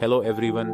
Hello everyone.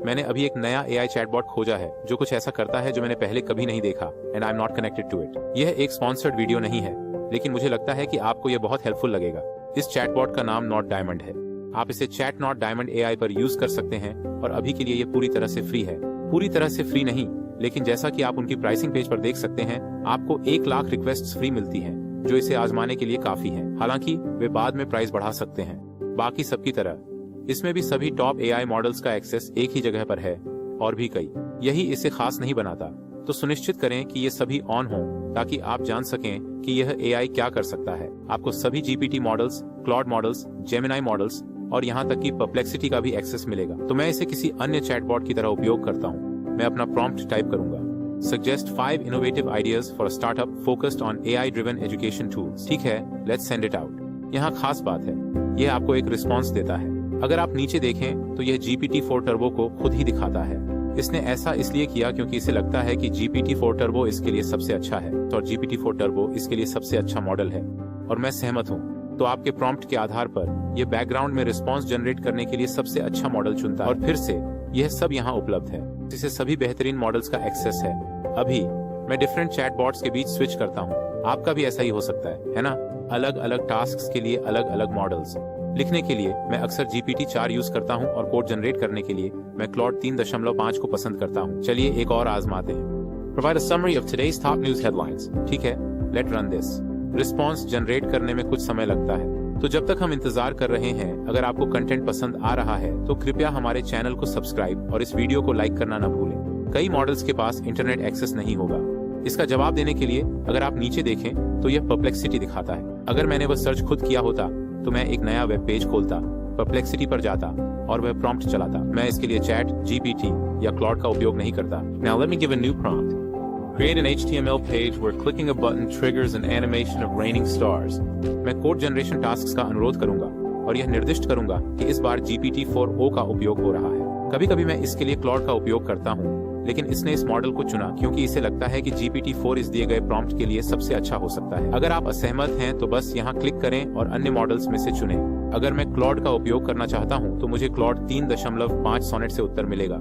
मैंने अभी एक नया एआई चैटबॉट खोजा है जो कुछ ऐसा करता है जो मैंने पहले कभी नहीं देखा and I am not connected to it. यह एक स्पॉन्सर्ड वीडियो नहीं है, लेकिन मुझे लगता है कि आपको यह बहुत हेल्पफुल लगेगा। इस चैटबॉट का नाम नॉट डायमंड है। आप इसे चैट नॉट डायमंड एआई पर यूज कर सकते हैं और अभी के लिए यह पूरी तरह से फ्री है। पूरी तरह से फ्री नहीं, लेकिन जैसा कि आप उनकी प्राइसिंग पेज पर देख सकते हैं, आपको 1 लाख रिक्वेस्ट फ्री मिलती है, जो इसे आजमाने के लिए काफी है। हालांकि वे बाद में प्राइस बढ़ा सकते हैं। बाकी सबकी तरह इसमें भी सभी टॉप एआई मॉडल्स का एक्सेस एक ही जगह पर है और भी कई। यही इसे खास नहीं बनाता। तो सुनिश्चित करें कि ये सभी ऑन हो ताकि आप जान सकें कि यह एआई क्या कर सकता है। आपको सभी GPT models, Claude models, Gemini models और यहाँ तक कि परप्लेक्सिटी का भी एक्सेस मिलेगा। तो मैं इसे किसी अन्य चैटबॉट की तरह उपयोग करता हूँ। मैं अपना प्रॉम्प्ट टाइप करूंगा, suggest 5 innovative ideas for startup focused on AI driven education tools. ठीक है, लेट्स सेंड इट आउट। यहाँ खास बात है, यह आपको एक रिस्पॉन्स देता है। अगर आप नीचे देखें तो यह GPT-4 टर्बो को खुद ही दिखाता है। इसने ऐसा इसलिए किया क्योंकि इसे लगता है कि GPT-4 टर्बो इसके लिए सबसे अच्छा है और GPT-4 टर्बो इसके लिए सबसे अच्छा मॉडल है, और मैं सहमत हूँ। तो आपके प्रॉम्प्ट के आधार पर यह बैकग्राउंड में रिस्पॉन्स जनरेट करने के लिए सबसे अच्छा मॉडल चुनता है। और फिर से यह सब यहाँ उपलब्ध है। इसे सभी बेहतरीन मॉडल्स का एक्सेस है। अभी मैं डिफरेंट चैटबॉट्स के बीच स्विच करता हूँ। आपका भी ऐसा ही हो सकता है ना? अलग अलग टास्क के लिए अलग अलग मॉडल्स। लिखने के लिए मैं अक्सर GPT-4 यूज करता हूं और कोड जनरेट करने के लिए मैं क्लॉड 3.5 को पसंद करता हूं। चलिए एक और आजमाते हैं। Provide a summary of today's top news headlines। ठीक है, let run this. Response generate करने में कुछ समय लगता है, तो जब तक हम इंतजार कर रहे हैं, अगर आपको कंटेंट पसंद आ रहा है तो कृपया हमारे चैनल को सब्सक्राइब और इस वीडियो को लाइक करना न भूलें। कई मॉडल्स के पास इंटरनेट एक्सेस नहीं होगा। इसका जवाब देने के लिए अगर आप नीचे देखें तो यह परप्लेक्सिटी दिखाता है। अगर मैंने वह सर्च खुद किया होता तो मैं एक नया वेब पेज खोलता, परप्लेक्सिटी पर जाता और वह प्रॉम्प्ट चलाता। मैं इसके लिए चैट जीपीटी या क्लॉड का उपयोग नहीं करता। Now let me give a new prompt. Create an HTML page where clicking a button triggers an animation of raining stars. मैं कोड जनरेशन टास्क्स का अनुरोध करूंगा और यह निर्दिष्ट करूंगा कि इस बार GPT-4o का उपयोग हो रहा है। कभी कभी मैं इसके लिए क्लॉड का उपयोग करता हूँ, लेकिन इसने इस मॉडल को चुना क्योंकि इसे लगता है कि GPT-4 इस दिए गए प्रॉम्प्ट के लिए सबसे अच्छा हो सकता है। अगर आप असहमत हैं तो बस यहाँ क्लिक करें और अन्य मॉडल्स में से चुनें। अगर मैं क्लॉड का उपयोग करना चाहता हूँ तो मुझे क्लॉड 3.5 सोनेट से उत्तर मिलेगा,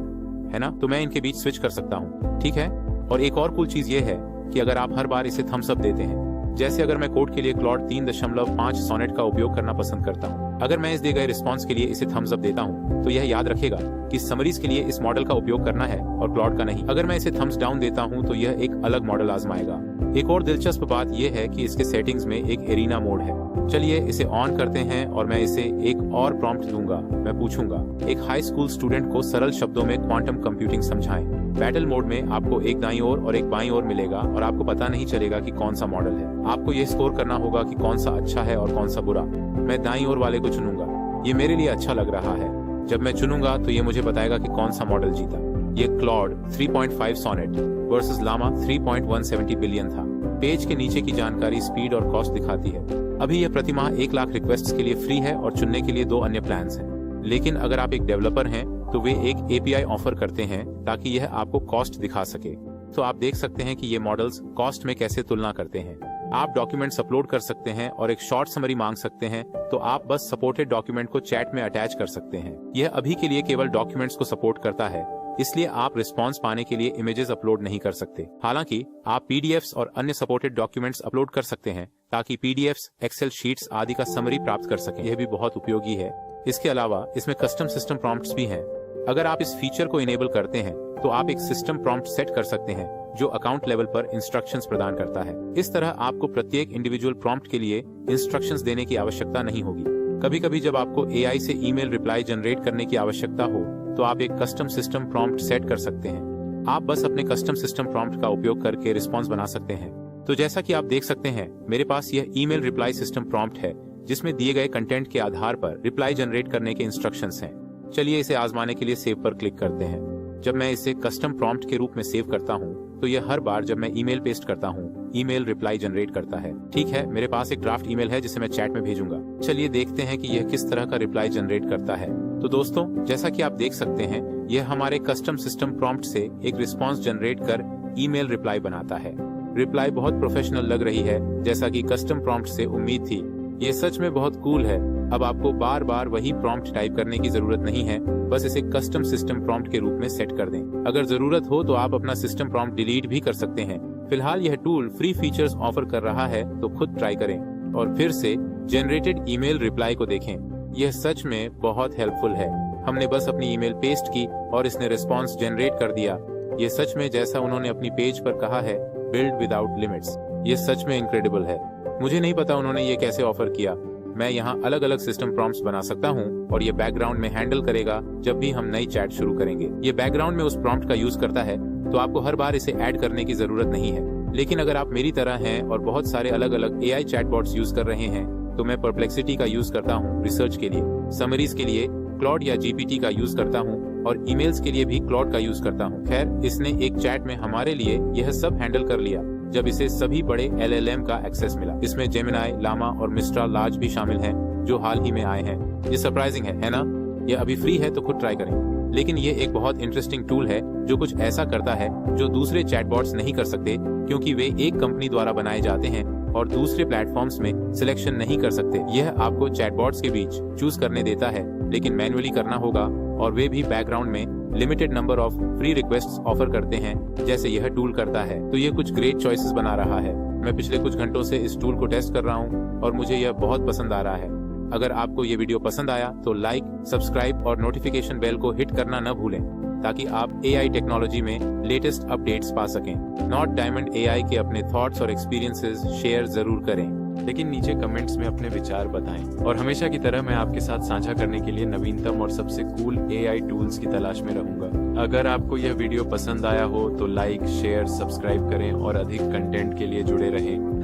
है ना? तो मैं इनके बीच स्विच कर सकता हूँ। ठीक है, और एक और कूल चीज ये है कि अगर आप हर बार इसे थम्स अप देते हैं, जैसे अगर मैं कोड के लिए क्लॉड 3.5 सोनेट का उपयोग करना पसंद करता हूँ, अगर मैं इस दिए गए रिस्पॉन्स के लिए इसे थम्स अप देता हूँ तो यह याद रखेगा कि समरीज के लिए इस मॉडल का उपयोग करना है और क्लॉड का नहीं। अगर मैं इसे थम्स डाउन देता हूँ तो यह एक अलग मॉडल आजमाएगा। एक और दिलचस्प बात यह है कि इसके सेटिंग्स में एक एरिना मोड है। चलिए इसे ऑन करते हैं और मैं इसे एक और प्रॉम्प्ट दूंगा। मैं पूछूंगा, एक हाई स्कूल स्टूडेंट को सरल शब्दों में क्वांटम कंप्यूटिंग समझाएं। बैटल मोड में आपको एक दाईं ओर और एक बाईं ओर मिलेगा और आपको पता नहीं चलेगा कि कौन सा मॉडल है। आपको यह स्कोर करना होगा कि कौन सा अच्छा है और कौन सा बुरा। मैं दाईं ओर वाले को चुनूंगा। ये मेरे लिए अच्छा लग रहा है। जब मैं चुनूंगा तो ये मुझे बताएगा कि कौन सा मॉडल जीता। ये Claude 3.5 Sonnet versus Llama 3.170 billion था। पेज के नीचे की जानकारी स्पीड और कॉस्ट दिखाती है। अभी यह प्रति माह 1 लाख रिक्वेस्ट्स के लिए फ्री है और चुनने के लिए 2 अन्य प्लान्स हैं। लेकिन अगर आप एक डेवलपर हैं तो वे एक API ऑफर करते हैं ताकि यह आपको कॉस्ट दिखा सके। तो आप देख सकते हैं कि ये मॉडल्स कॉस्ट में कैसे तुलना करते हैं। आप डॉक्यूमेंट्स अपलोड कर सकते हैं और एक शॉर्ट समरी मांग सकते हैं, तो आप बस सपोर्टेड डॉक्यूमेंट को चैट में अटैच कर सकते हैं। यह अभी के लिए केवल डॉक्यूमेंट्स को सपोर्ट करता है, इसलिए आप रिस्पॉन्स पाने के लिए इमेजेस अपलोड नहीं कर सकते। हालांकि आप PDFs और अन्य सपोर्टेड डॉक्यूमेंट्स अपलोड कर सकते हैं ताकि PDFs, एक्सेल शीट्स आदि का समरी प्राप्त कर सकें। यह भी बहुत उपयोगी है। इसके अलावा इसमें कस्टम सिस्टम प्रॉम्प्ट्स भी हैं। अगर आप इस फीचर को इनेबल करते हैं तो आप एक सिस्टम प्रॉम्प्ट सेट कर सकते हैं जो अकाउंट लेवल पर इंस्ट्रक्शंस प्रदान करता है। इस तरह आपको प्रत्येक इंडिविजुअल प्रॉम्प्ट के लिए इंस्ट्रक्शंस देने की आवश्यकता नहीं होगी। कभी कभी जब आपको AI से ईमेल रिप्लाई जनरेट करने की आवश्यकता हो तो आप एक कस्टम सिस्टम प्रॉम्प्ट सेट कर सकते हैं। आप बस अपने कस्टम सिस्टम प्रॉम्प्ट का उपयोग करके रिस्पॉन्स बना सकते हैं। तो जैसा कि आप देख सकते हैं, मेरे पास यह ईमेल रिप्लाई सिस्टम प्रॉम्प्ट है जिसमें दिए गए कंटेंट के आधार पर रिप्लाई जनरेट करने के इंस्ट्रक्शंस हैं। चलिए इसे आजमाने के लिए सेव पर क्लिक करते हैं। जब मैं इसे कस्टम प्रॉम्प्ट के रूप में सेव करता हूँ तो यह हर बार जब मैं ईमेल पेस्ट करता हूँ, ईमेल रिप्लाई जनरेट करता है। ठीक है, मेरे पास एक ड्राफ्ट ईमेल है जिसे मैं चैट में भेजूंगा। चलिए देखते हैं कि यह किस तरह का रिप्लाई जनरेट करता है। तो दोस्तों, जैसा कि आप देख सकते हैं, यह हमारे कस्टम सिस्टम प्रॉम्प्ट से एक रिस्पॉन्स जनरेट कर ईमेल रिप्लाई बनाता है। रिप्लाई बहुत प्रोफेशनल लग रही है, जैसा कि कस्टम प्रॉम्प्ट से उम्मीद थी। ये सच में बहुत कूल है। अब आपको बार बार वही प्रॉम्प्ट टाइप करने की जरूरत नहीं है, बस इसे कस्टम सिस्टम प्रॉम्प्ट के रूप में सेट कर दें। अगर जरूरत हो तो आप अपना सिस्टम प्रॉम्प्ट डिलीट भी कर सकते हैं। फिलहाल यह टूल फ्री फीचर्स ऑफर कर रहा है, तो खुद ट्राई करें और फिर से जनरेटेड ईमेल रिप्लाई को देखें। यह सच में बहुत हेल्पफुल है। हमने बस अपनी ईमेल पेस्ट की और इसने रिस्पॉन्स जनरेट कर दिया। ये सच में जैसा उन्होंने अपनी पेज पर कहा है, बिल्ड विदाउट लिमिट्स। ये सच में इनक्रेडिबल है। मुझे नहीं पता उन्होंने ये कैसे ऑफर किया। मैं यहाँ अलग अलग सिस्टम प्रॉम्प्ट्स बना सकता हूँ और ये बैकग्राउंड में हैंडल करेगा जब भी हम नई चैट शुरू करेंगे। ये बैकग्राउंड में उस प्रॉम्प्ट का यूज करता है, तो आपको हर बार इसे ऐड करने की जरूरत नहीं है। लेकिन अगर आप मेरी तरह हैं और बहुत सारे अलग अलग AI चैटबॉट्स यूज कर रहे हैं, तो मैं परप्लेक्सिटी का यूज करता हूँ रिसर्च के लिए, समरीज के लिए क्लॉड या GPT का यूज करता हूँ और ईमेल्स के लिए भी क्लॉड का यूज करता हूँ। खैर, इसने एक चैट में हमारे लिए यह सब हैंडल कर लिया जब इसे सभी बड़े LLM का एक्सेस मिला। इसमें जेमिनाई, लामा और मिस्ट्राल लार्ज भी शामिल हैं, जो हाल ही में आए हैं। ये सरप्राइजिंग है ना? ये अभी फ्री है, तो खुद ट्राई करें। लेकिन ये एक बहुत इंटरेस्टिंग टूल है जो कुछ ऐसा करता है जो दूसरे चैटबॉट्स नहीं कर सकते, क्योंकि वे एक कंपनी द्वारा बनाए जाते हैं और दूसरे प्लेटफॉर्म्स में सिलेक्शन नहीं कर सकते। यह आपको चैटबॉट्स के बीच चूज करने देता है, लेकिन मैन्युअली करना होगा, और वे भी बैकग्राउंड में limited number of free requests offer करते हैं, जैसे यह टूल करता है। तो ये कुछ ग्रेट चॉइसेस बना रहा है। मैं पिछले कुछ घंटों से इस टूल को टेस्ट कर रहा हूँ और मुझे यह बहुत पसंद आ रहा है। अगर आपको ये वीडियो पसंद आया तो लाइक, सब्सक्राइब और नोटिफिकेशन बेल को हिट करना न भूलें, ताकि आप AI टेक्नोलॉजी में लेटेस्ट अपडेट्स पा सकें। नॉट डायमंड AI के अपने थॉट्स और एक्सपीरियंसेस शेयर जरूर करें, लेकिन नीचे कमेंट्स में अपने विचार बताएं। और हमेशा की तरह मैं आपके साथ साझा करने के लिए नवीनतम और सबसे कूल AI टूल्स की तलाश में रहूंगा। अगर आपको यह वीडियो पसंद आया हो तो लाइक, शेयर, सब्सक्राइब करें और अधिक कंटेंट के लिए जुड़े रहें।